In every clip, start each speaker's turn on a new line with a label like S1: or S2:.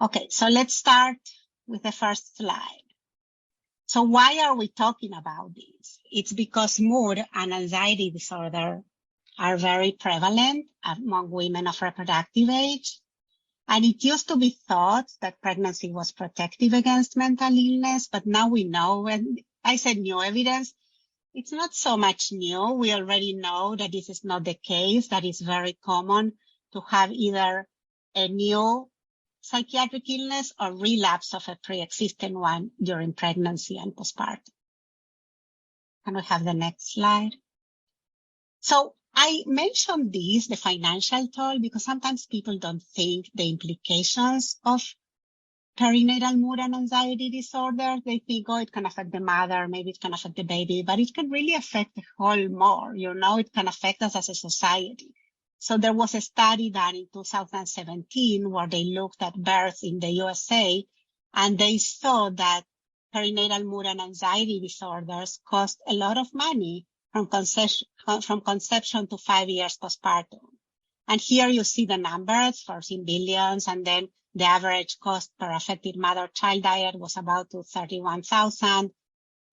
S1: Okay, so let's start with the first slide. So why are we talking about this? It's because mood and anxiety disorder are very prevalent among women of reproductive age. And it used to be thought that pregnancy was protective against mental illness, but now we know, and I said new evidence, it's not so much new. We already know that this is not the case, that it's very common to have either a new psychiatric illness or relapse of a pre-existing one during pregnancy and postpartum. Can we have the next slide? So I mentioned this, the financial toll, because sometimes people don't think the implications of perinatal mood and anxiety disorder. They think, oh, it can affect the mother, maybe it can affect the baby, but it can really affect the whole more, it can affect us as a society. So there was a study done in 2017 where they looked at births in the USA, and they saw that perinatal mood and anxiety disorders cost a lot of money from conception to 5 years postpartum. And here you see the numbers, first in billions, and then the average cost per affected mother-child diet was about $31,000.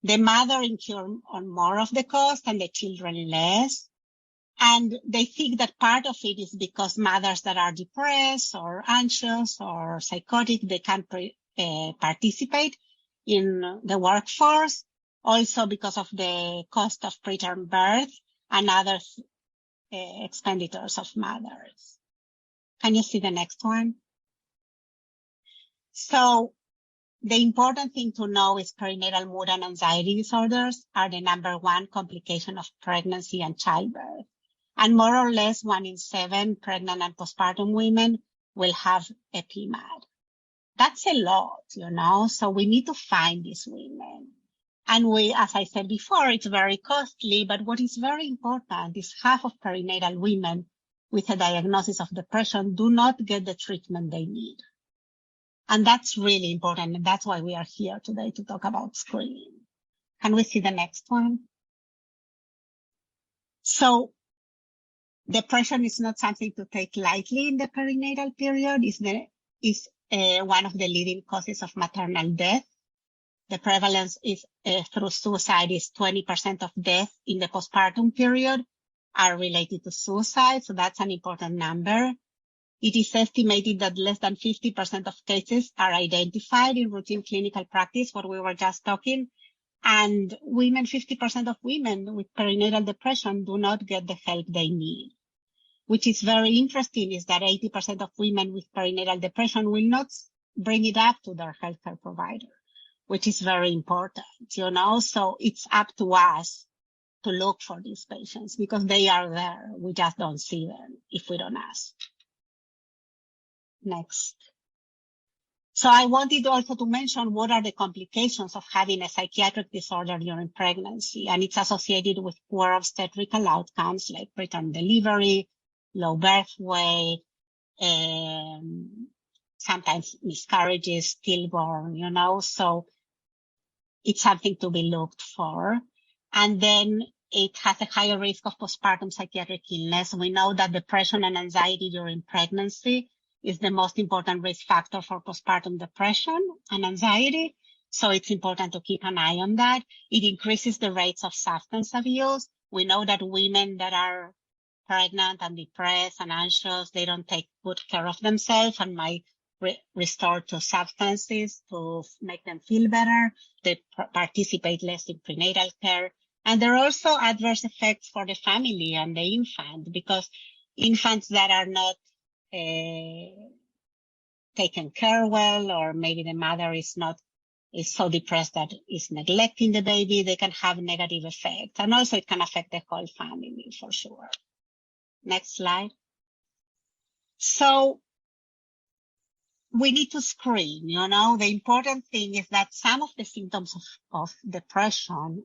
S1: The mother incurred on more of the cost and the children less. And they think that part of it is because mothers that are depressed or anxious or psychotic, they can't participate in the workforce. Also because of the cost of preterm birth and other expenditures of mothers. Can you see the next one? So the important thing to know is perinatal mood and anxiety disorders are the number one complication of pregnancy and childbirth. And more or less 1 in 7 pregnant and postpartum women will have a PMAD. That's a lot, so we need to find these women. And as I said before, it's very costly, but what is very important is half of perinatal women with a diagnosis of depression do not get the treatment they need. And that's really important, and that's why we are here today to talk about screening. Can we see the next one? So depression is not something to take lightly in the perinatal period. It's one of the leading causes of maternal death. The prevalence is through suicide is 20% of death in the postpartum period are related to suicide. So that's an important number. It is estimated that less than 50% of cases are identified in routine clinical practice, what we were just talking. And 50% of women with perinatal depression do not get the help they need. Which is very interesting is that 80% of women with perinatal depression will not bring it up to their healthcare provider, which is very important, So it's up to us to look for these patients because they are there. We just don't see them if we don't ask. Next. So I wanted also to mention what are the complications of having a psychiatric disorder during pregnancy, and it's associated with poor obstetrical outcomes like preterm delivery, low birth weight, sometimes miscarriages, stillborn, so it's something to be looked for. And then it has a higher risk of postpartum psychiatric illness. We know that depression and anxiety during pregnancy is the most important risk factor for postpartum depression and anxiety. So it's important to keep an eye on that. It increases the rates of substance abuse. We know that women that are pregnant and depressed and anxious, they don't take good care of themselves and might resort to substances to make them feel better. They participate less in prenatal care. And there are also adverse effects for the family and the infant because infants that are not taken care well, or maybe the mother is so depressed that is neglecting the baby, they can have negative effects. And also it can affect the whole family for sure. Next slide. So we need to screen, the important thing is that some of the symptoms of depression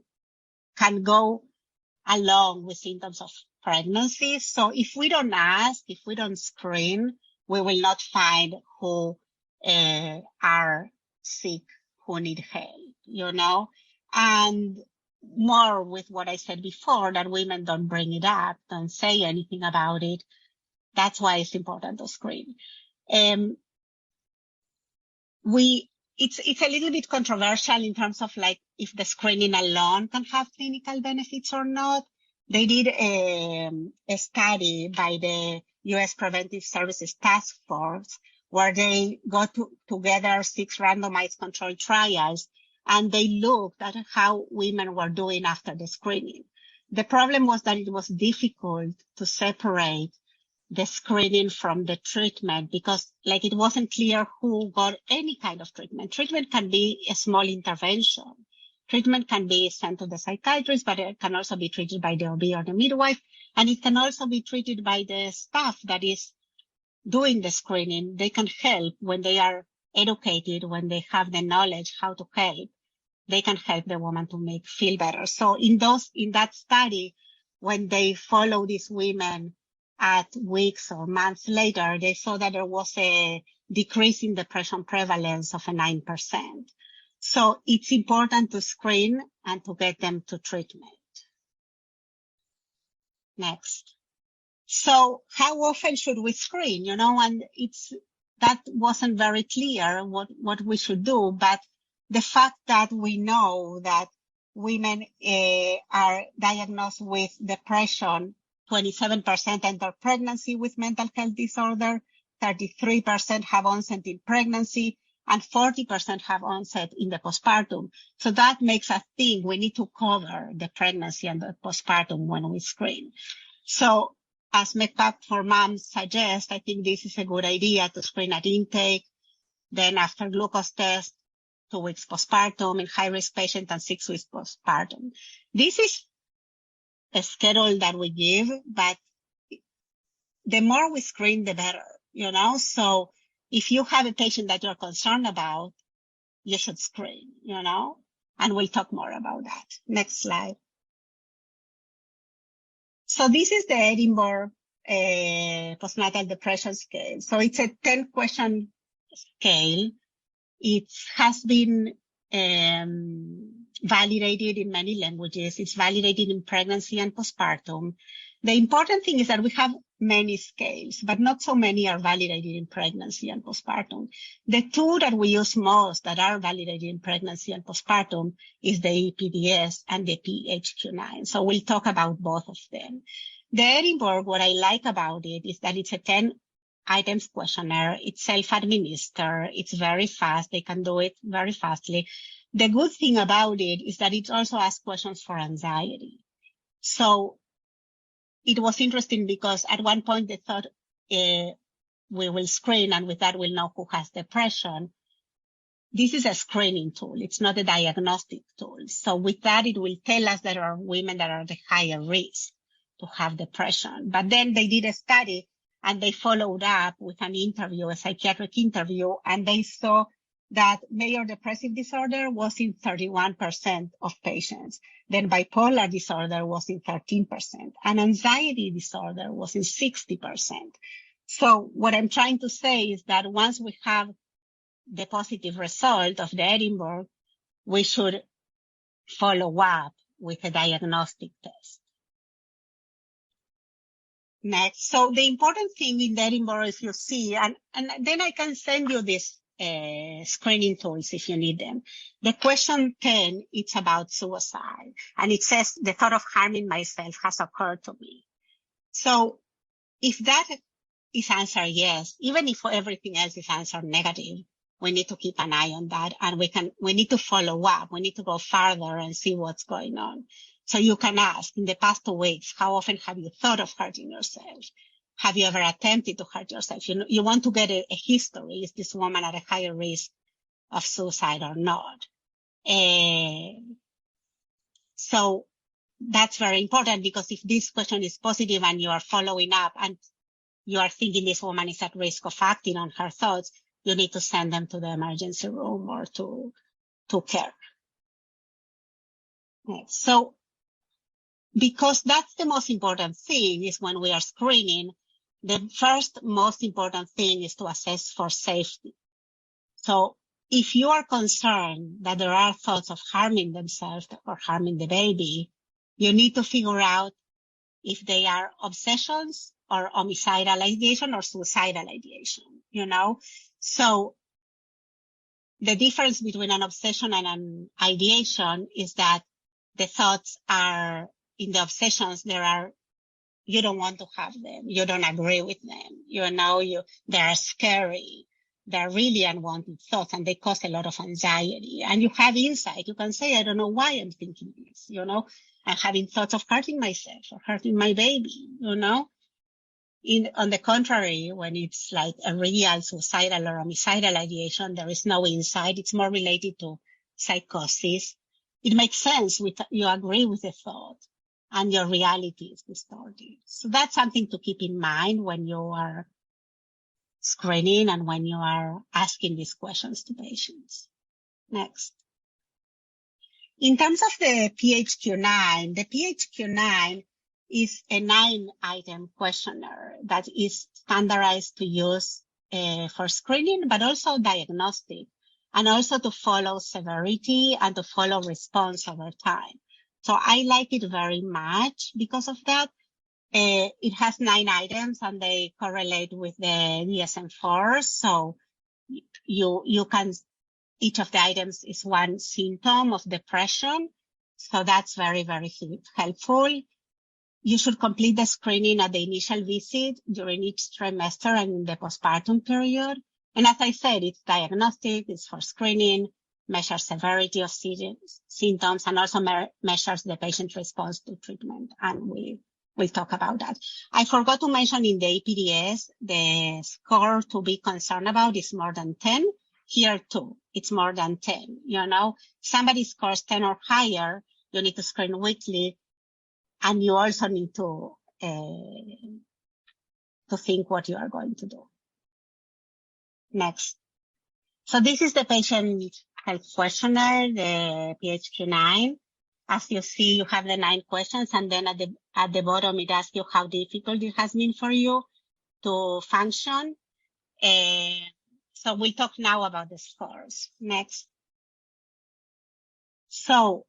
S1: can go along with symptoms of pregnancy. So if we don't ask, if we don't screen, we will not find who are sick, who need help, and more with what I said before, that women don't bring it up, don't say anything about it. That's why it's important to screen. it's a little bit controversial in terms of like if the screening alone can have clinical benefits or not. They did a study by the U.S. Preventive Services Task Force where they got together 6 randomized controlled trials, and they looked at how women were doing after the screening. The problem was that it was difficult to separate the screening from the treatment because like it wasn't clear who got any kind of treatment. Treatment can be a small intervention. Treatment can be sent to the psychiatrist, but it can also be treated by the OB or the midwife. And it can also be treated by the staff that is doing the screening. They can help when they are educated, when they have the knowledge how to help. They can help the woman to feel better. So in that study, when they follow these women at weeks or months later, they saw that there was a decrease in depression prevalence of 9%. So it's important to screen and to get them to treatment. Next. So how often should we screen? And that wasn't very clear what we should do, but the fact that we know that women are diagnosed with depression, 27% enter pregnancy with mental health disorder, 33% have onset in pregnancy, and 40% have onset in the postpartum. So that makes us think we need to cover the pregnancy and the postpartum when we screen. So as MedPAC for Moms suggests, I think this is a good idea to screen at intake, then after glucose test, 2 weeks postpartum in high-risk patients, and 6 weeks postpartum. This is a schedule that we give, but the more we screen, the better, So if you have a patient that you're concerned about, you should screen, and we'll talk more about that. Next slide. So this is the Edinburgh postnatal depression scale. So it's a 10-question scale. It has been validated in many languages. It's validated in pregnancy and postpartum. The important thing is that we have many scales, but not so many are validated in pregnancy and postpartum. The 2 that we use most that are validated in pregnancy and postpartum is the EPDS and the PHQ-9. So we'll talk about both of them. The Edinburgh, what I like about it is that it's a 10 items questionnaire. It's self-administered. It's very fast. They can do it very fastly. The good thing about it is that it also asks questions for anxiety. So it was interesting because at one point they thought we will screen, and with that we'll know who has depression. This is a screening tool. It's not a diagnostic tool. So with that, it will tell us that there are women that are at a higher risk to have depression. But then they did a study and they followed up with an interview, a psychiatric interview, and they saw that major depressive disorder was in 31% of patients. Then bipolar disorder was in 13%, and anxiety disorder was in 60%. So what I'm trying to say is that once we have the positive result of the Edinburgh, we should follow up with a diagnostic test. Next. So the important thing in the Edinburgh is you see, and then I can send you this screening tools if you need them. The question 10, it's about suicide, and it says the thought of harming myself has occurred to me. So if that is answered yes, even if everything else is answered negative, we need to keep an eye on that, and we need to follow up. We need to go further and see what's going on. So you can ask, in the past 2 weeks, how often have you thought of hurting yourself? Have you ever attempted to hurt yourself? You want to get a history. Is this woman at a higher risk of suicide or not? So that's very important, because if this question is positive and you are following up and you are thinking this woman is at risk of acting on her thoughts, you need to send them to the emergency room or to care. So because that's the most important thing is when we are screening, the first most important thing is to assess for safety. So if you are concerned that there are thoughts of harming themselves or harming the baby, you need to figure out if they are obsessions or homicidal ideation or suicidal ideation, So The difference between an obsession and an ideation is that the thoughts are, in the obsessions, you don't want to have them. You don't agree with them. They are scary. They're really unwanted thoughts and they cause a lot of anxiety. And you have insight. You can say, I don't know why I'm thinking this, I'm having thoughts of hurting myself or hurting my baby, On the contrary, when it's like a real suicidal or homicidal ideation, there is no insight. It's more related to psychosis. It makes sense. You agree with the thought and your reality is distorted. So that's something to keep in mind when you are screening and when you are asking these questions to patients. Next. In terms of the PHQ-9, the PHQ-9 is a 9-item questionnaire that is standardized to use for screening, but also diagnostic, and also to follow severity and to follow response over time. So I like it very much because of that. It has 9 items and they correlate with the DSM-4. So you can, each of the items is one symptom of depression. So that's very, very helpful. You should complete the screening at the initial visit during each trimester and in the postpartum period. And as I said, it's diagnostic, it's for screening, measures severity of symptoms, and also measures the patient's response to treatment. And we'll talk about that. I forgot to mention in the APDS, the score to be concerned about is more than 10. Here too, it's more than 10. Somebody scores 10 or higher, you need to screen weekly. And you also need to think what you are going to do. Next. So this is the patient health questionnaire, the PHQ-9. As you see, you have the 9 questions, and then at the bottom, it asks you how difficult it has been for you to function. So we'll talk now about the scores. Next. So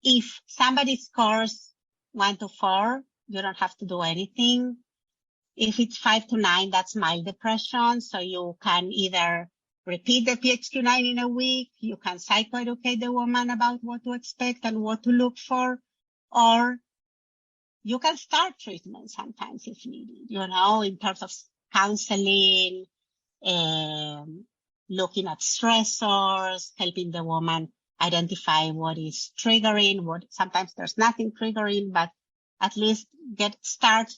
S1: if somebody scores 1 to 4, you don't have to do anything. If it's 5 to 9, that's mild depression. So you can either repeat the PHQ-9 in a week, you can psychoeducate the woman about what to expect and what to look for, or you can start treatment sometimes if needed, in terms of counseling, looking at stressors, helping the woman identify what is triggering, sometimes there's nothing triggering, but at least start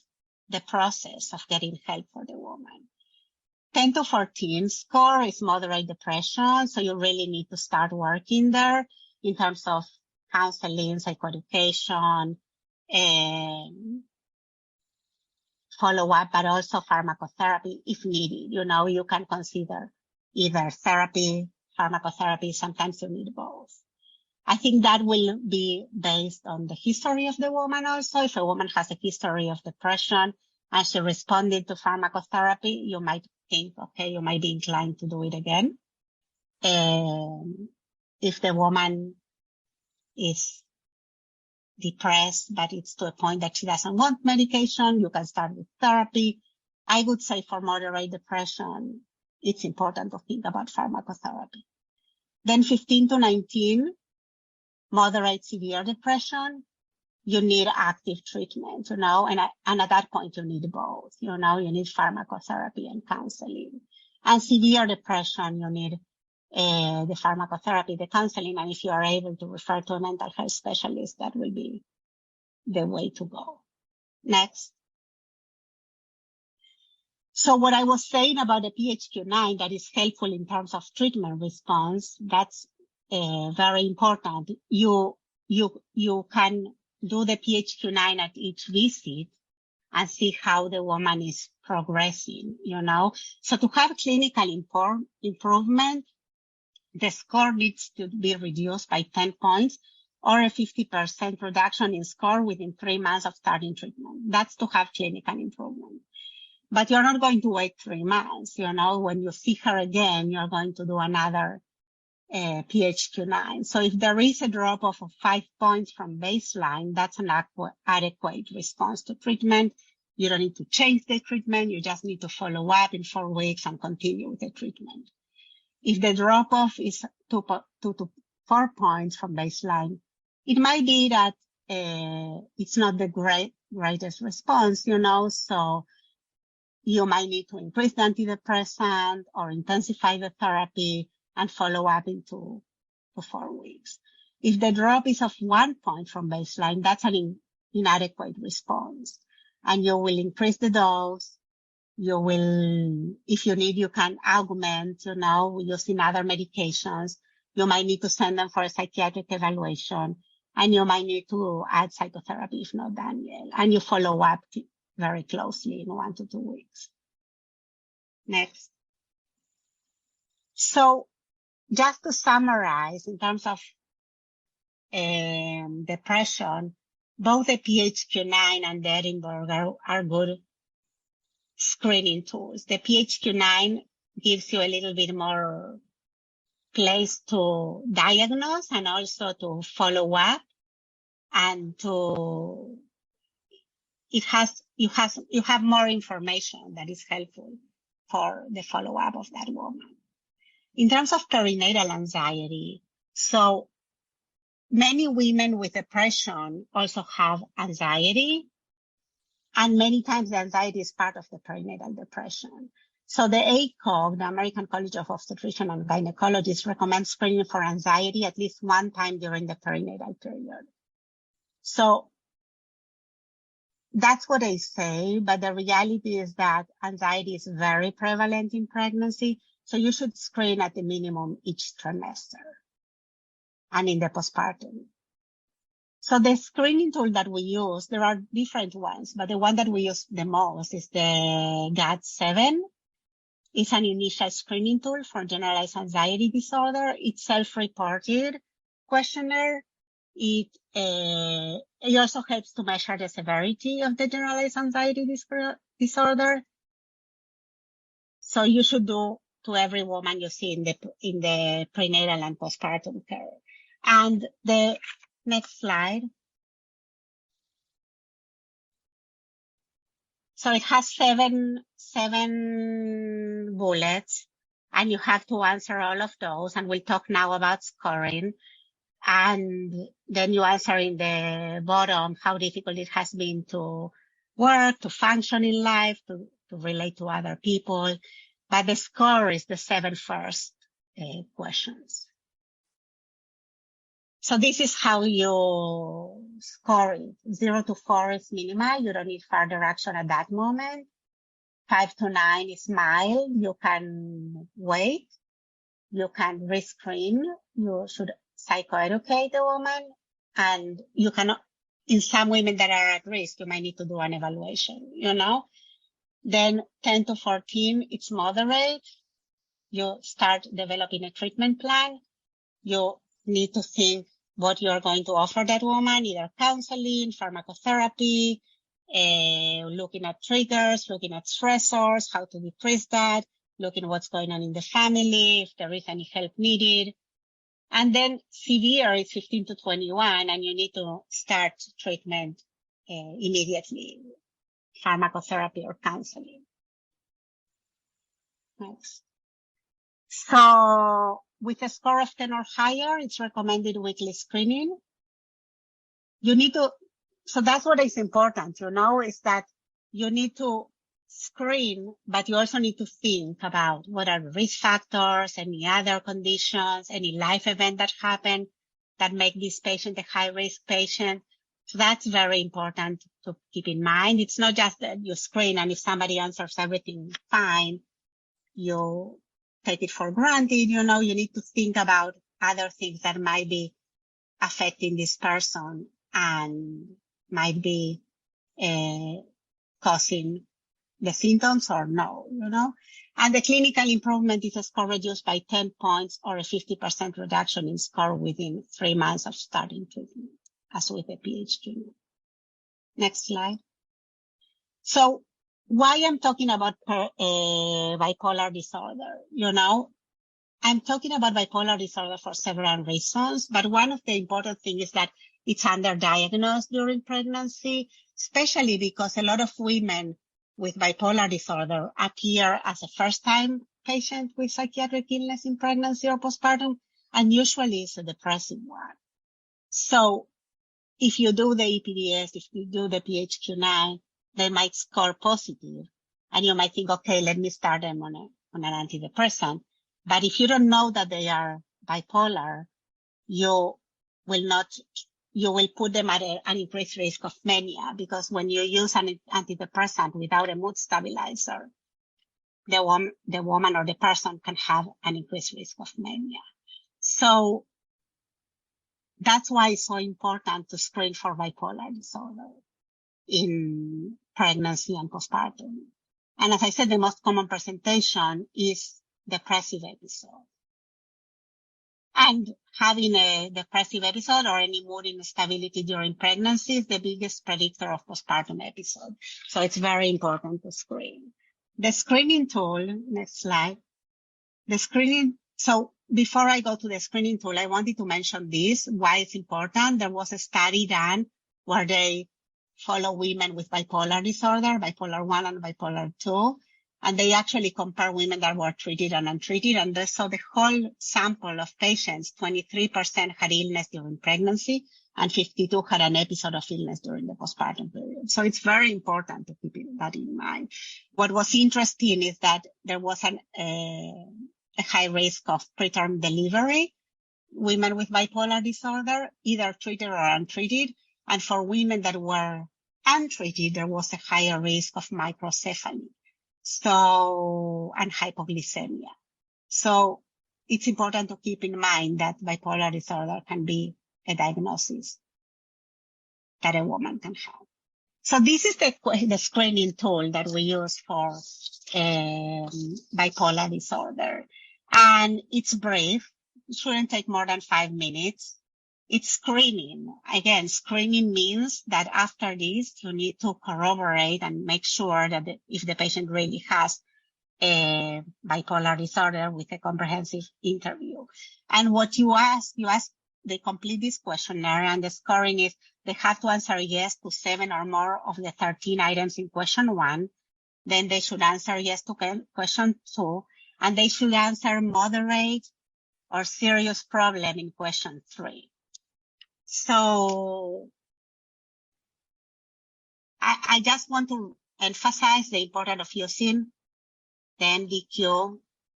S1: the process of getting help for the woman. 10 to 14 score is moderate depression, so you really need to start working there in terms of counseling, psychoeducation, follow-up, but also pharmacotherapy if needed. You can consider either therapy, pharmacotherapy, sometimes you need both. I think that will be based on the history of the woman also. If a woman has a history of depression and she responded to pharmacotherapy, you might think, okay, you might be inclined to do it again. If the woman is depressed, but it's to a point that she doesn't want medication, you can start with therapy. I would say for moderate depression, it's important to think about pharmacotherapy. Then 15 to 19, moderate severe depression, you need active treatment, and at that point you need both, you need pharmacotherapy and counseling. And severe depression, you need the pharmacotherapy, the counseling, and if you are able to refer to a mental health specialist, that will be the way to go. Next. So what I was saying about the PHQ-9 that is helpful in terms of treatment response, that's very important. You can do the PHQ-9 at each visit and see how the woman is progressing, So to have clinical improvement, the score needs to be reduced by 10 points or a 50% reduction in score within 3 months of starting treatment. That's to have clinical improvement. But you're not going to wait 3 months, when you see her again, you're going to do another PHQ-9. So if there is a drop of 5 points from baseline, that's an adequate response to treatment. You don't need to change the treatment. You just need to follow up in 4 weeks and continue with the treatment. If the drop-off is 2 to 4 points from baseline, it might be that it's not the greatest response, so you might need to increase the antidepressant or intensify the therapy and follow up in 2 to 4 weeks. If the drop is of 1 point from baseline, that's an inadequate response. And you will increase the dose. You will, if you need, you can augment, using other medications. You might need to send them for a psychiatric evaluation, and you might need to add psychotherapy if not done yet. And you follow up very closely in 1 to 2 weeks. Next. So just to summarize, in terms of depression, both the PHQ-9 and the Edinburgh are good screening tools. The PHQ-9 gives you a little bit more place to diagnose and also to follow up, and you have more information that is helpful for the follow up of that woman. In terms of perinatal anxiety, so many women with depression also have anxiety, and many times the anxiety is part of the perinatal depression. So the ACOG, the American College of Obstetricians and Gynecologists, recommends screening for anxiety at least 1 time during the perinatal period. So that's what they say, but the reality is that anxiety is very prevalent in pregnancy, so you should screen at the minimum each trimester and in the postpartum. So the screening tool that we use, there are different ones, but the one that we use the most is the GAD-7. It's an initial screening tool for generalized anxiety disorder. It's self-reported questionnaire. It also helps to measure the severity of the generalized anxiety disorder. So you should do to every woman you see in the prenatal and postpartum care. And the next slide. So it has seven bullets, and you have to answer all of those. And we'll talk now about scoring. And then you answer in the bottom how difficult it has been to work, to function in life, to relate to other people. But the score is the 7 first questions. So this is how you score it. 0 to 4 is minimal. You don't need further action at that moment. 5 to 9 is mild. You can wait. You can rescreen. You should psychoeducate the woman. And you cannot, in some women that are at risk, you might need to do an evaluation, Then 10 to 14, it's moderate. You start developing a treatment plan. You need to think what you're going to offer that woman, either counseling, pharmacotherapy, looking at triggers, looking at stressors, how to decrease that, looking what's going on in the family, if there is any help needed. And then severe is 15 to 21, and you need to start treatment immediately, pharmacotherapy or counseling. Next. So with a score of 10 or higher, it's recommended weekly screening. So that's what is important, is that you need to screen, but you also need to think about what are the risk factors, any other conditions, any life event that happened that make this patient a high risk patient. So that's very important to keep in mind. It's not just that you screen and if somebody answers everything fine, you take it for granted. You need to think about other things that might be affecting this person and might be causing the symptoms or no, And the clinical improvement is a score reduced by 10 points or a 50% reduction in score within 3 months of starting treatment, as with the PHQ. Next slide. So why I'm talking about bipolar disorder, I'm talking about bipolar disorder for several reasons, but one of the important things is that it's underdiagnosed during pregnancy, especially because a lot of women with bipolar disorder appear as a first-time patient with psychiatric illness in pregnancy or postpartum, and usually it's a depressive one. So if you do the EPDS, if you do the PHQ-9, they might score positive, and you might think, okay, let me start them on an antidepressant. But if you don't know that they are bipolar, you will put them at an increased risk of mania, because when you use an antidepressant without a mood stabilizer, the woman or the person can have an increased risk of mania. So that's why it's so important to screen for bipolar disorder in pregnancy and postpartum. And as I said, the most common presentation is depressive episode. And having a depressive episode or any mood instability during pregnancy is the biggest predictor of postpartum episode. So it's very important to screen. The screening tool, next slide. So before I go to the screening tool, I wanted to mention this, why it's important. There was a study done where they follow women with bipolar disorder, bipolar 1 and bipolar 2. And they actually compare women that were treated and untreated. And they saw the whole sample of patients, 23% had illness during pregnancy and 52 had an episode of illness during the postpartum period. So it's very important to keep that in mind. What was interesting is that there was a high risk of preterm delivery, women with bipolar disorder, either treated or untreated. And for women that were untreated, there was a higher risk of microcephaly. And hypoglycemia. So it's important to keep in mind that bipolar disorder can be a diagnosis that a woman can have. So this is the screening tool that we use for bipolar disorder. And it's brief. It shouldn't take more than 5 minutes. It's screening. Again, screening means that after this, you need to corroborate and make sure that if the patient really has a bipolar disorder with a comprehensive interview. And what you ask, they complete this questionnaire, and the scoring is they have to answer yes to 7 or more of the 13 items in question 1. Then they should answer yes to question 2, and they should answer moderate or serious problem in question 3. So I just want to emphasize the importance of using the NDQ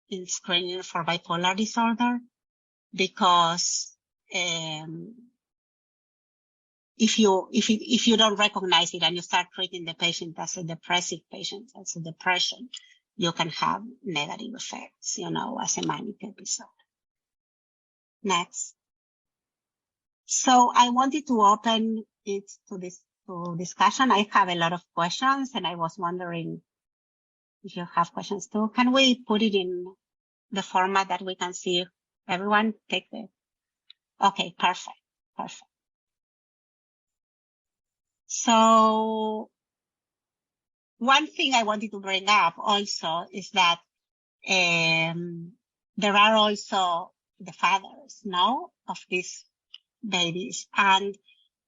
S1: in screening for bipolar disorder, because if you don't recognize it and you start treating the patient as a depressive patient, as a depression, you can have negative effects, as a manic episode. Next. So I wanted to open it to discussion. I have a lot of questions, and I was wondering if you have questions too. Can we put it in the format that we can see everyone take the? Okay, perfect. So one thing I wanted to bring up also is that there are also the fathers, of these babies. And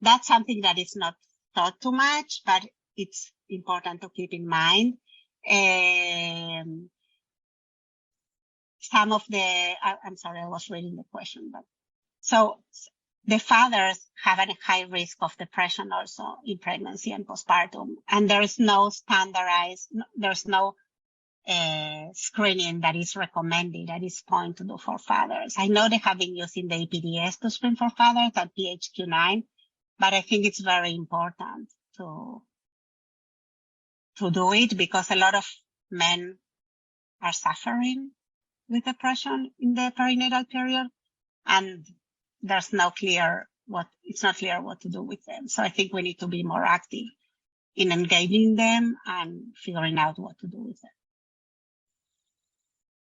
S1: that's something that is not thought too much, but it's important to keep in mind. Some of I'm sorry, I was reading the question, but so the fathers have a high risk of depression also in pregnancy and postpartum. And there is no standardized, there's no screening that is recommended at this point to do for fathers. I know they have been using the EPDS to screen for fathers and PHQ-9, but I think it's very important to do it, because a lot of men are suffering with depression in the perinatal period, and it's not clear what to do with them. So I think we need to be more active in engaging them and figuring out what to do with them.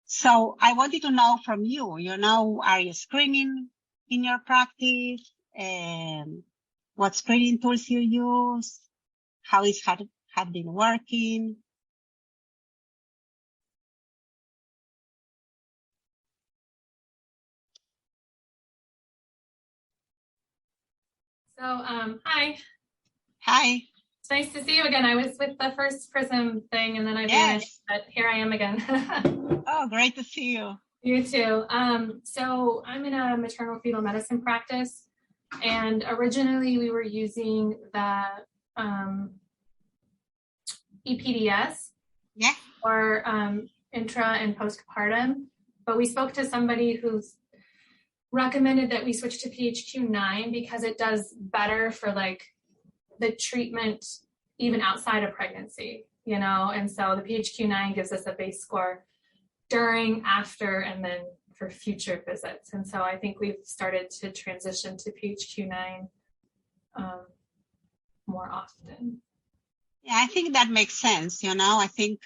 S1: So I wanted to know from you, are you screening in your practice? What screening tools you use? How it had been working?
S2: So, hi.
S1: Hi.
S2: It's nice to see you again. I was with the first PRISM thing and then I vanished, but here I am again.
S1: Oh, great to see you.
S2: You too. So I'm in a maternal fetal medicine practice, and originally we were using the EPDS for intra and postpartum, but we spoke to somebody who's recommended that we switch to PHQ-9 because it does better for like the treatment even outside of pregnancy, you know, and so the PHQ-9 gives us a base score during, after, and then for future visits. And so I think we've started to transition to PHQ-9 more often.
S1: Yeah, I think that makes sense. You know, I think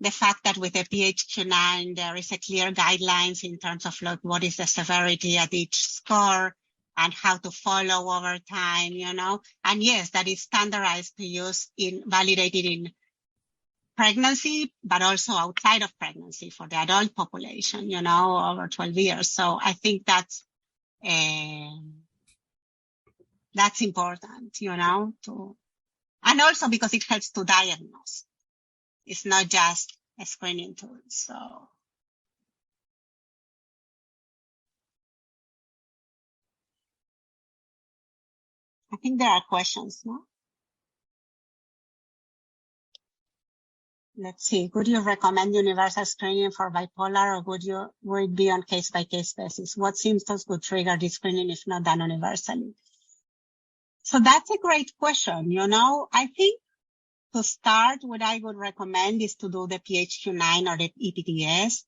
S1: the fact that with the PHQ-9, there is a clear guidelines in terms of like, what is the severity at each score and how to follow over time, you know, and yes, that is standardized to use validated in pregnancy, but also outside of pregnancy for the adult population, you know, over 12 years. So I think that's important, you know, and also because it helps to diagnose. It's not just a screening tool. So I think there are questions, no? Let's see. Would you recommend universal screening for bipolar, or would it be on case-by-case basis? What symptoms would trigger this screening if not done universally? So that's a great question. You know, I think to start, what I would recommend is to do the PHQ-9 or the EPDS.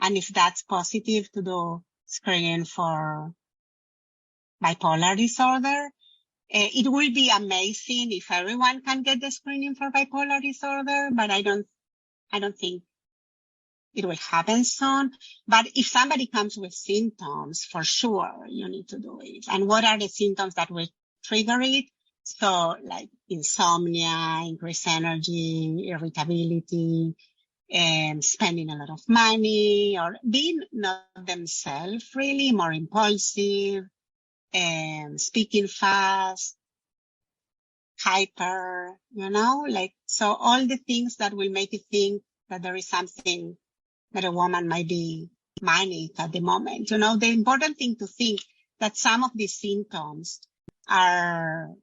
S1: And if that's positive, to do screening for bipolar disorder. It will be amazing if everyone can get the screening for bipolar disorder, but I don't think it will happen soon. But if somebody comes with symptoms, for sure, you need to do it. And what are the symptoms that will trigger it? So like insomnia, increased energy, irritability, spending a lot of money, or being not themselves, really more impulsive, speaking fast, hyper, you know, like, so all the things that will make you think that there is something that a woman might be manic at the moment. You know, the important thing to think that some of these symptoms can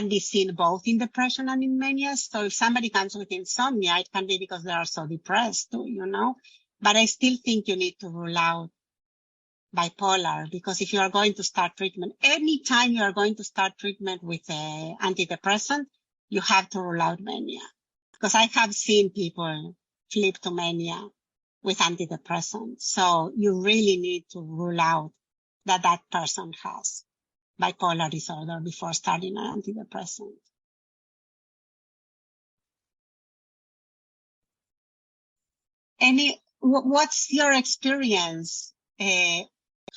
S1: be seen both in depression and in mania. So if somebody comes with insomnia, it can be because they are so depressed too, you know, but I still think you need to rule out bipolar, because if you are going to start treatment, anytime you are going to start treatment with an antidepressant, you have to rule out mania. Because I have seen people flip to mania with antidepressants. So you really need to rule out that person has bipolar disorder before starting an antidepressant. What's your experience?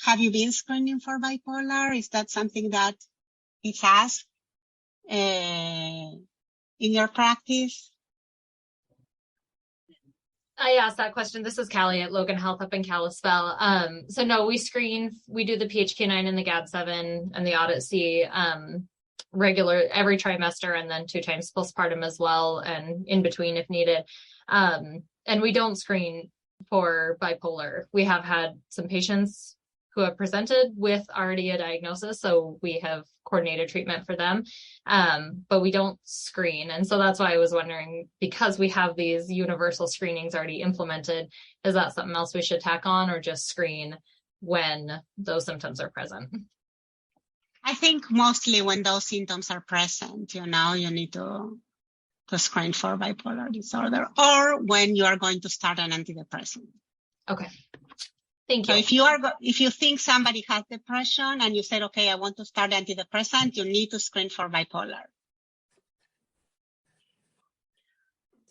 S1: Have you been screening for bipolar? Is that something that is asked in your practice?
S3: I asked that question. This is Callie at Logan Health up in Kalispell. So no, we do the PHQ-9 and the GAD-7 and the Audit-C regular every trimester, and then 2 times postpartum as well, and in between if needed. And we don't screen for bipolar. We have had some patients who have presented with already a diagnosis, so we have coordinated treatment for them, but we don't screen. And so that's why I was wondering, because we have these universal screenings already implemented, is that something else we should tack on, or just screen when those symptoms are present?
S1: I think mostly when those symptoms are present, you know, you need to screen for bipolar disorder, or when you are going to start an antidepressant.
S3: Okay. Thank you.
S1: So if you think somebody has depression and you said, okay, I want to start antidepressant, you need to screen for bipolar.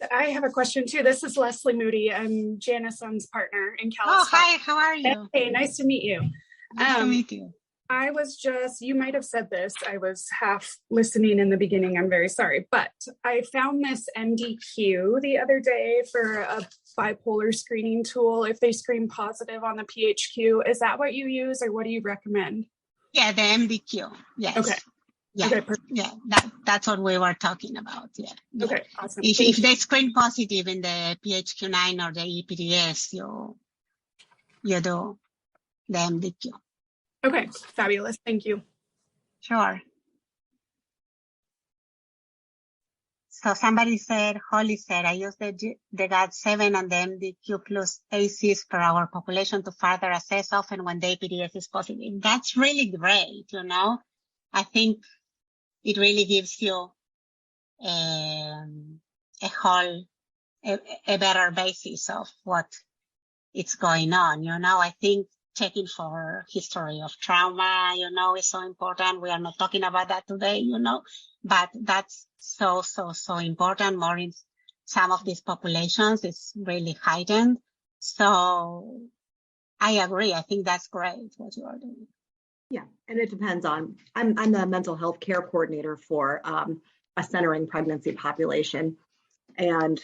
S4: I have a question too. This is Leslie Moody. I'm Janison's partner in Kalispell.
S1: Oh, hi. How are you?
S4: Hey, nice to meet you.
S1: Nice to meet you.
S4: I was you might have said this. I was half listening in the beginning. I'm very sorry. But I found this MDQ the other day for a bipolar screening tool. If they screen positive on the PHQ, is that what you use, or what do you recommend?
S1: Yeah, the MDQ. Yes.
S4: Okay.
S1: Yeah,
S4: okay,
S1: yeah, that's what we were talking about. Yeah.
S4: Okay, awesome.
S1: If they screen positive in the PHQ-9 or the EPDS, you do the MDQ.
S4: Okay, fabulous. Thank you.
S1: Sure. So somebody said, Holly said, I use the GAD-7 and the MDQ plus ACs per our population to further assess often when the APDS is positive. That's really great, I think it really gives you a better basis of what is going on. I think checking for history of trauma, is so important. We are not talking about that today, but that's so important. More in some of these populations, it's really heightened. So I agree. I think that's great what you are doing.
S5: Yeah, and it depends on, I'm the mental health care coordinator for a centering pregnancy population. And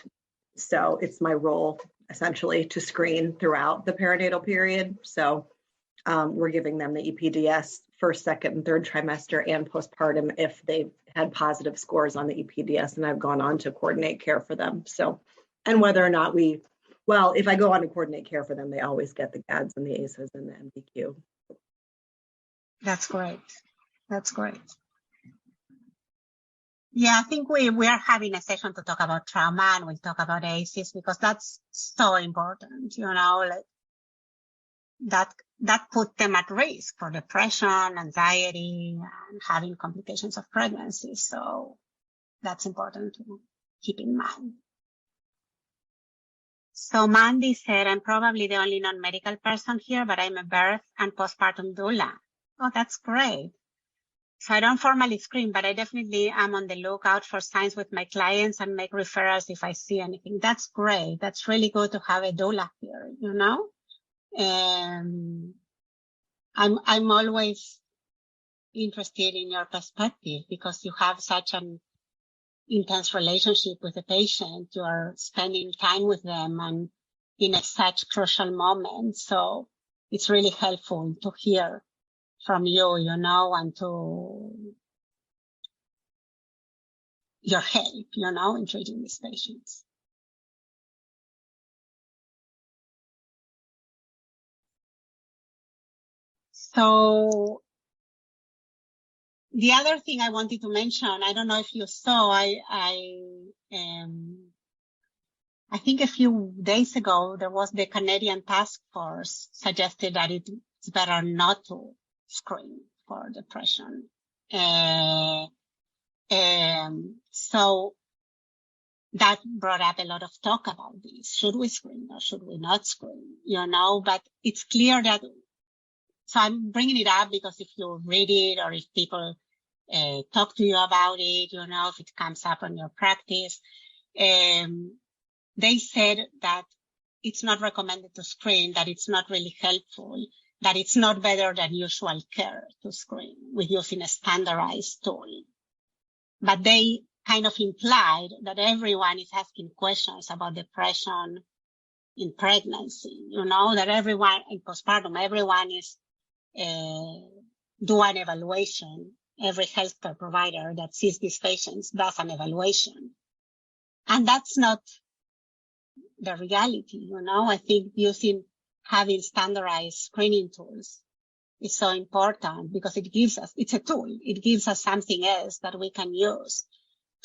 S5: so it's my role essentially to screen throughout the perinatal period. So we're giving them the EPDS first, second, and third trimester and postpartum if they've had positive scores on the EPDS, and I've gone on to coordinate care for them. So, and whether or not if I go on to coordinate care for them, they always get the GADs and the ACEs and the MDQ.
S1: That's great. That's great. Yeah, I think we are having a session to talk about trauma, and we'll talk about ACEs because that's so important, that put them at risk for depression, anxiety, and having complications of pregnancy. So that's important to keep in mind. So Mandy said, I'm probably the only non-medical person here, but I'm a birth and postpartum doula. Oh, that's great. So I don't formally screen, but I definitely am on the lookout for signs with my clients and make referrals if I see anything. That's great. That's really good to have a doula here, I'm always interested in your perspective because you have such an intense relationship with the patient. You are spending time with them and in such crucial moments. So it's really helpful to hear from you, and to your help, in treating these patients. So the other thing I wanted to mention, I don't know if you saw, I think a few days ago, there was the Canadian task force suggested that it's better not to screen for depression. So that brought up a lot of talk about this. Should we screen or should we not screen? But it's clear that, so I'm bringing it up because if you read it or if people talk to you about it, if it comes up on your practice, they said that it's not recommended to screen, that it's not really helpful, that it's not better than usual care to screen with using a standardized tool. But they kind of implied that everyone is asking questions about depression in pregnancy, that everyone in postpartum, everyone is do an evaluation. Every healthcare provider that sees these patients does an evaluation. And that's not the reality, I think having standardized screening tools is so important because it's a tool. It gives us something else that we can use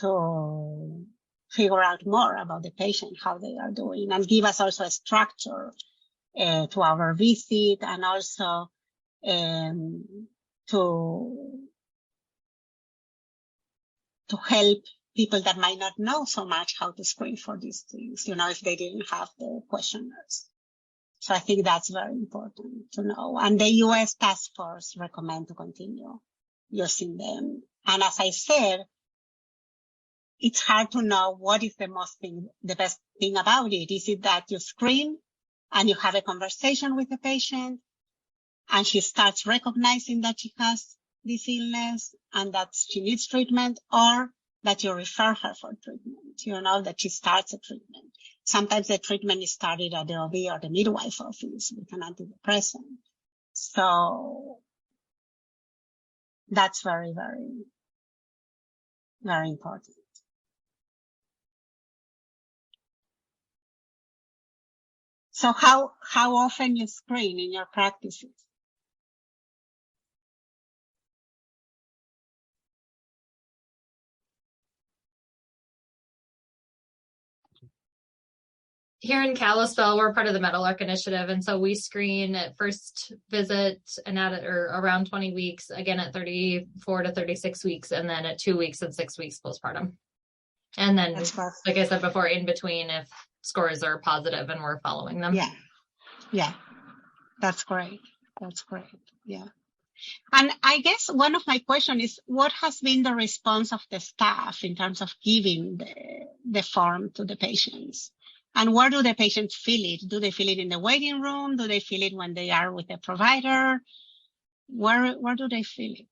S1: to figure out more about the patient, how they are doing, and give us also a structure to our visit, and also to help people that might not know so much how to screen for these things, if they didn't have the questionnaires. So I think that's very important to know. And the US task force recommend to continue using them. And as I said, it's hard to know what is the best thing about it. Is it that you screen and you have a conversation with the patient and she starts recognizing that she has this illness and that she needs treatment, or that you refer her for treatment, that she starts a treatment. Sometimes the treatment is started at the OB or the midwife office with an antidepressant. So that's very, very Very important. So how often you screen in your practices?
S3: Here in Kalispell, we're part of the Meadowlark Initiative, and so we screen at first visit and around 20 weeks, again at 34 to 36 weeks, and then at 2 weeks and 6 weeks postpartum. And then, like I said before, in between if scores are positive and we're following them.
S1: Yeah, that's great. Yeah. And I guess one of my questions is, what has been the response of the staff in terms of giving the form to the patients? And where do the patients feel it? Do they feel it in the waiting room? Do they feel it when they are with the provider? Where do they feel it?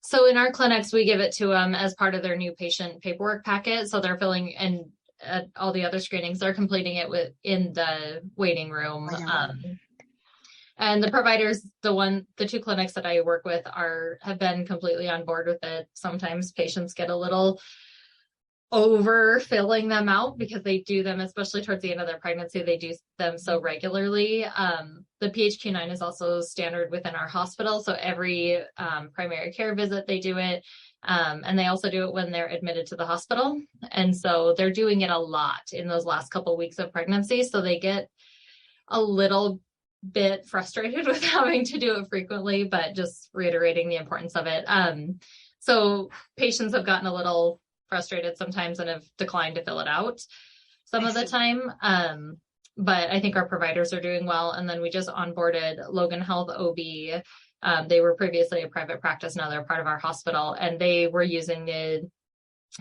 S3: So in our clinics, we give it to them as part of their new patient paperwork packet. So they're filling, and at all the other screenings, they're completing it in the waiting room. And the providers, the 2 clinics that I work with have been completely on board with it. Sometimes patients get a little over filling them out because they do them, especially towards the end of their pregnancy, they do them so regularly. The PHQ-9 is also standard within our hospital. So every primary care visit, they do it. And they also do it when they're admitted to the hospital. And so they're doing it a lot in those last couple of weeks of pregnancy. So they get a little bit frustrated with having to do it frequently, but just reiterating the importance of it. So patients have gotten a little frustrated sometimes and have declined to fill it out some of the time. But I think our providers are doing well. And then we just onboarded Logan Health OB. They were previously a private practice. Now they're part of our hospital, and they were using the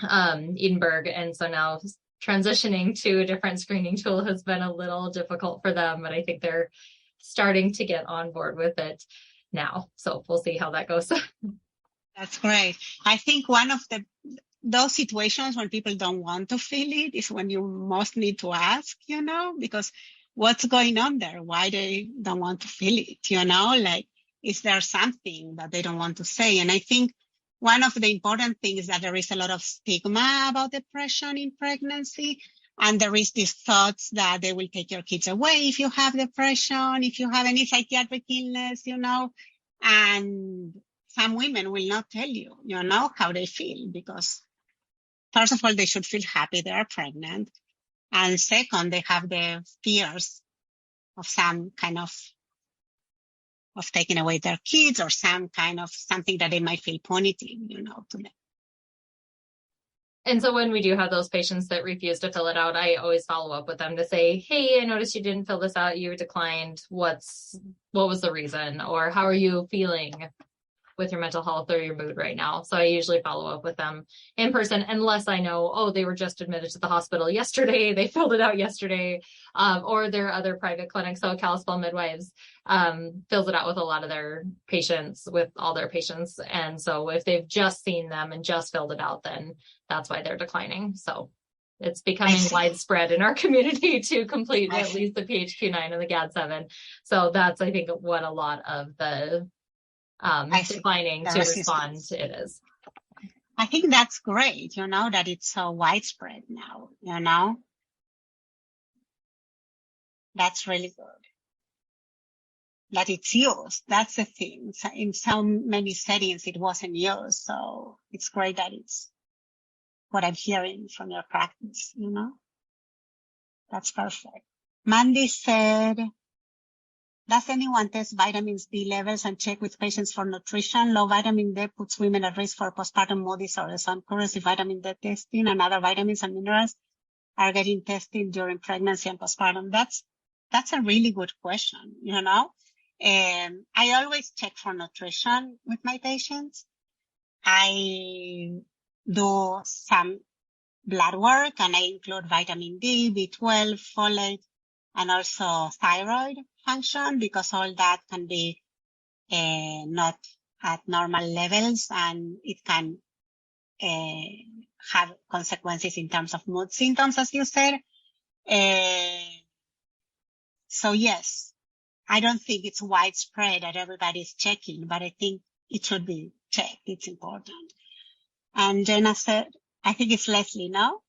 S3: Edinburgh. And so now transitioning to a different screening tool has been a little difficult for them, but I think they're starting to get on board with it now. So we'll see how that goes.
S1: That's great. I think one of those situations when people don't want to feel it is when you most need to ask, because what's going on there? Why they don't want to feel it, like, is there something that they don't want to say? And I think one of the important things is that there is a lot of stigma about depression in pregnancy. And there is these thoughts that they will take your kids away if you have depression, if you have any psychiatric illness, and some women will not tell you, how they feel, because first of all, they should feel happy they are pregnant. And second, they have the fears of some kind of taking away their kids, or some kind of something that they might feel punitive, to them.
S3: And so when we do have those patients that refuse to fill it out, I always follow up with them to say, hey, I noticed you didn't fill this out. You declined. What was the reason? Or how are you feeling with your mental health or your mood right now? So I usually follow up with them in person, unless I know, they were just admitted to the hospital yesterday. They filled it out yesterday. Or there are other private clinics. So Kalispell Midwives fills it out with a lot of their patients, with all their patients. And so if they've just seen them and just filled it out, then that's why they're declining. So it's becoming widespread in our community to complete at least the PHQ-9 and the GAD-7. So that's, I think, what a lot of the declining to respond to it is.
S1: I think that's great, that it's so widespread now, That's really good. That it's used. That's the thing. So in so many settings, it wasn't used. So it's great that it's what I'm hearing from your practice, That's perfect. Mandy said, does anyone test vitamins D levels and check with patients for nutrition? Low vitamin D puts women at risk for postpartum mood disorders. So I'm curious if vitamin D testing and other vitamins and minerals are getting tested during pregnancy and postpartum. That's a really good question, I always check for nutrition with my patients. I do some blood work, and I include vitamin D, B12, folate, and also thyroid function, because all that can be not at normal levels, and it can have consequences in terms of mood symptoms, as you said. So yes, I don't think it's widespread that everybody's checking, but I think it should be checked. It's important. And Jenna said, I think it's Leslie, no?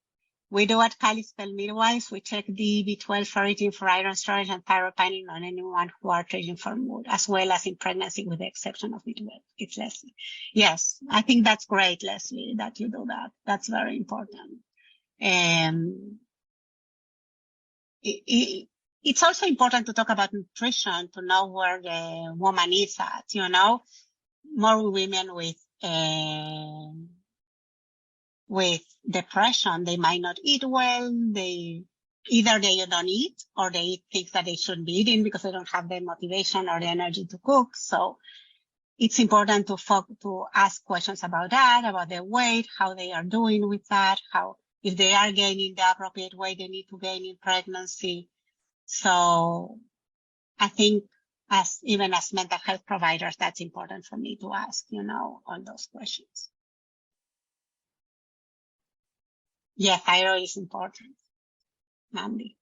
S1: We do at Kalispell Midwives. We check the B12 ferritin for iron storage and thyropining on anyone who are treating for mood, as well as in pregnancy with the exception of B12. It's Leslie. Yes, I think that's great, Leslie, that you do that. That's very important. It's also important to talk about nutrition, to know where the woman is at, more women with depression, they might not eat well. Either they don't eat or they eat things that they shouldn't be eating because they don't have the motivation or the energy to cook. So it's important to ask questions about that, about their weight, how they are doing with that, if they are gaining the appropriate weight they need to gain in pregnancy. So I think even as mental health providers, that's important for me to ask, all those questions. Yeah, thyroid is important, Mandy.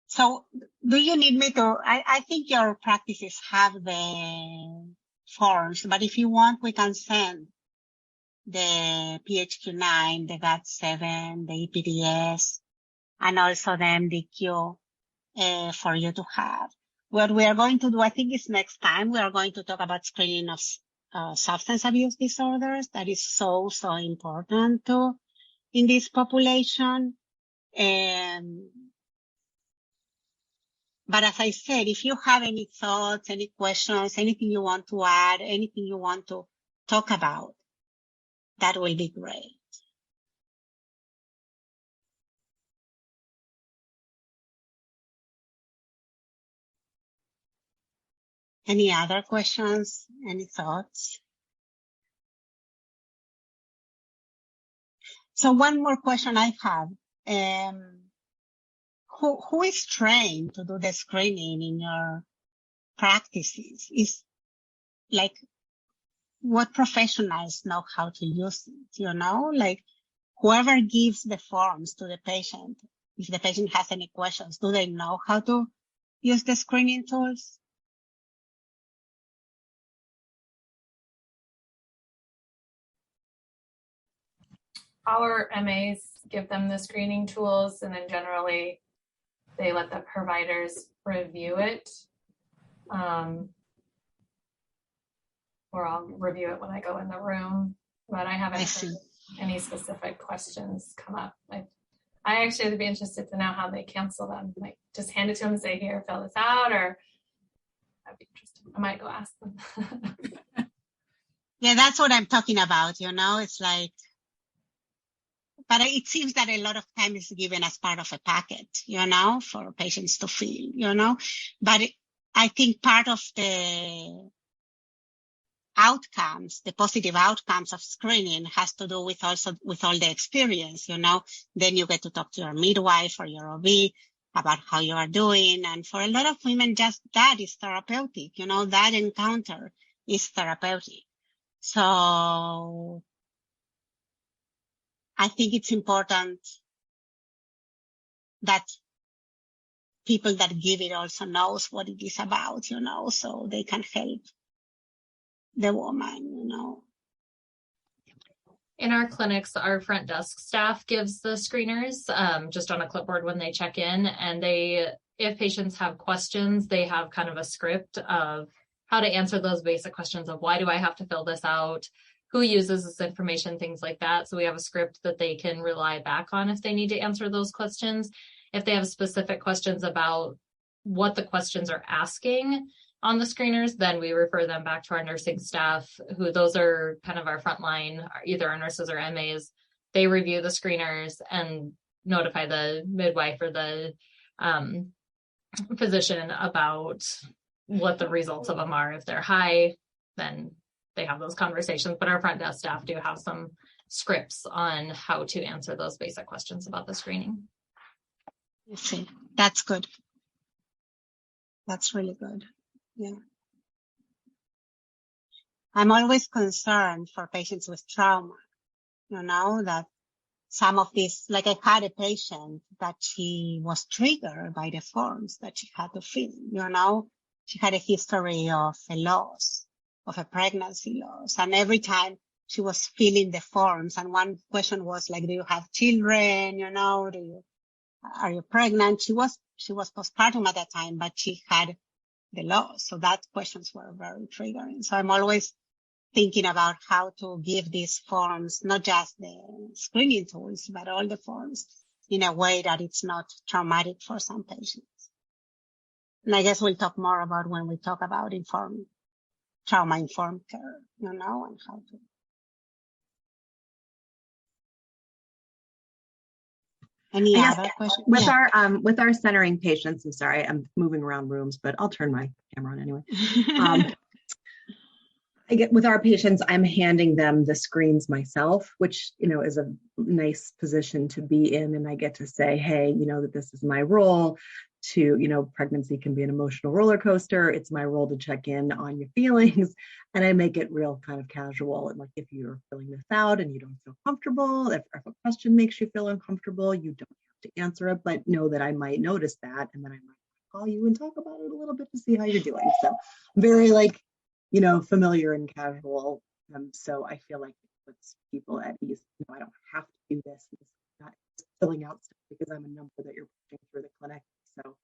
S1: So do you need me to, I think your practices have the forms, but if you want, we can send the PHQ-9, the GAD-7, the EPDS, and also the MDQ for you to have. What we are going to do, I think is next time, we are going to talk about screening of substance abuse disorders. That is so important too in this population. But as I said, if you have any thoughts, any questions, anything you want to add, anything you want to talk about, that will be great. Any other questions? Any thoughts? So one more question I have. Who is trained to do the screening in your practices? Is like what professionals know how to use it, like whoever gives the forms to the patient, if the patient has any questions, do they know how to use the screening tools?
S2: Our MAs give them the screening tools, and then generally they let the providers review it. Or I'll review it when I go in the room, but I haven't heard any specific questions come up. I actually would be interested to know how they cancel them. Like just hand it to them and say, here, fill this out, or I'd be interested. I might go ask them.
S1: Yeah, that's what I'm talking about, it's like, but it seems that a lot of time is given as part of a packet, for patients to fill, but I think part of the outcomes, the positive outcomes of screening has to do with all the experience, then you get to talk to your midwife or your OB about how you are doing. And for a lot of women, just that is therapeutic, that encounter is therapeutic. So I think it's important that people that give it also knows what it is about, so they can help the woman,
S3: In our clinics, our front desk staff gives the screeners just on a clipboard when they check in, and if patients have questions, they have kind of a script of how to answer those basic questions of why do I have to fill this out, who uses this information, things like that. So we have a script that they can rely back on if they need to answer those questions. If they have specific questions about what the questions are asking on the screeners, then we refer them back to our nursing staff, who those are kind of our frontline, either our nurses or MAs. They review the screeners and notify the midwife or the physician about what the results of them are. If they're high, then they have those conversations, but our front desk staff do have some scripts on how to answer those basic questions about the screening.
S1: I see. That's good. That's really good. Yeah. I'm always concerned for patients with trauma, that some of these, like I had a patient that she was triggered by the forms that she had to fill, she had a history of a loss, of a pregnancy loss. And every time she was filling the forms, and one question was like, do you have children? You know, are you pregnant? She was postpartum at that time, but she had the loss. So that questions were very triggering. So I'm always thinking about how to give these forms, not just the screening tools, but all the forms in a way that it's not traumatic for some patients. And I guess we'll talk more about when we talk about trauma-informed care, you know, and how to. Any other questions?
S5: With our centering patients, I'm sorry, I'm moving around rooms, but I'll turn my camera on anyway. With our patients, I'm handing them the screens myself, which, you know, is a nice position to be in. And I get to say, hey, you know, that this is my role to, you know, pregnancy can be an emotional roller coaster. It's my role to check in on your feelings. And I make it real kind of casual. And like, if you're filling this out and you don't feel comfortable, if a question makes you feel uncomfortable, you don't have to answer it, but know that I might notice that. And then I might call you and talk about it a little bit to see how you're doing. So very like, you know, familiar and casual. So I feel like it puts people at ease. You know, I don't have to do this. It's not filling out stuff because I'm a number that you're pushing through the clinic. So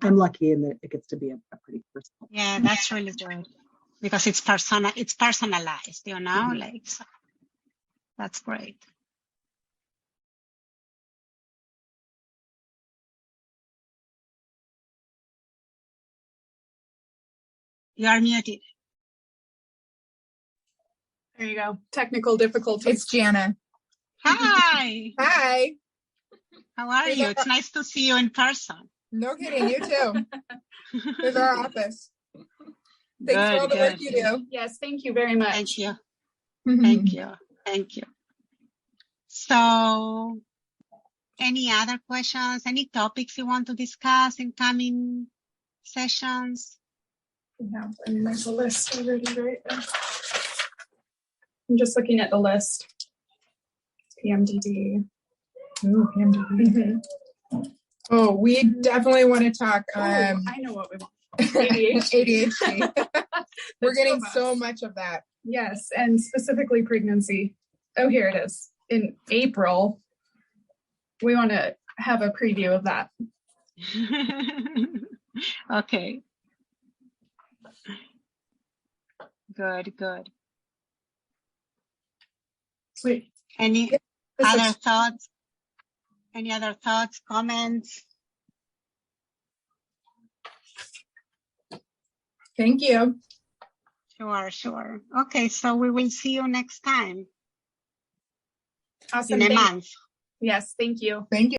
S5: I'm lucky in that it gets to be a pretty personal.
S1: Yeah, that's really good because it's personalized, you know, mm-hmm. Like, so that's great. You are muted.
S4: There you go. Technical difficulties.
S6: It's Jana.
S1: Hi.
S6: Hi.
S1: How are you? It's nice to see you in person.
S6: No kidding. You too. Here's our office. Thanks for all the work you do.
S4: Yes, thank you very much.
S1: Thank you. Thank you. Thank you. So, any other questions? Any topics you want to discuss in coming sessions?
S4: Yeah, and there's a list already right there. I'm just looking at the list. PMDD.
S6: Ooh, PMDD. Mm-hmm. Oh, we definitely want to talk.
S4: I know what we want.
S6: ADHD. We're getting so much of that.
S4: Yes, and specifically pregnancy. Oh, here it is. In April, we want to have a preview of that.
S1: Okay. Good.
S4: Sweet.
S1: Any other thoughts? Any other thoughts, comments?
S6: Thank you.
S1: Sure. Okay, so we will see you next time.
S4: Awesome.
S1: In a month.
S4: Yes, thank you.
S6: Thank you.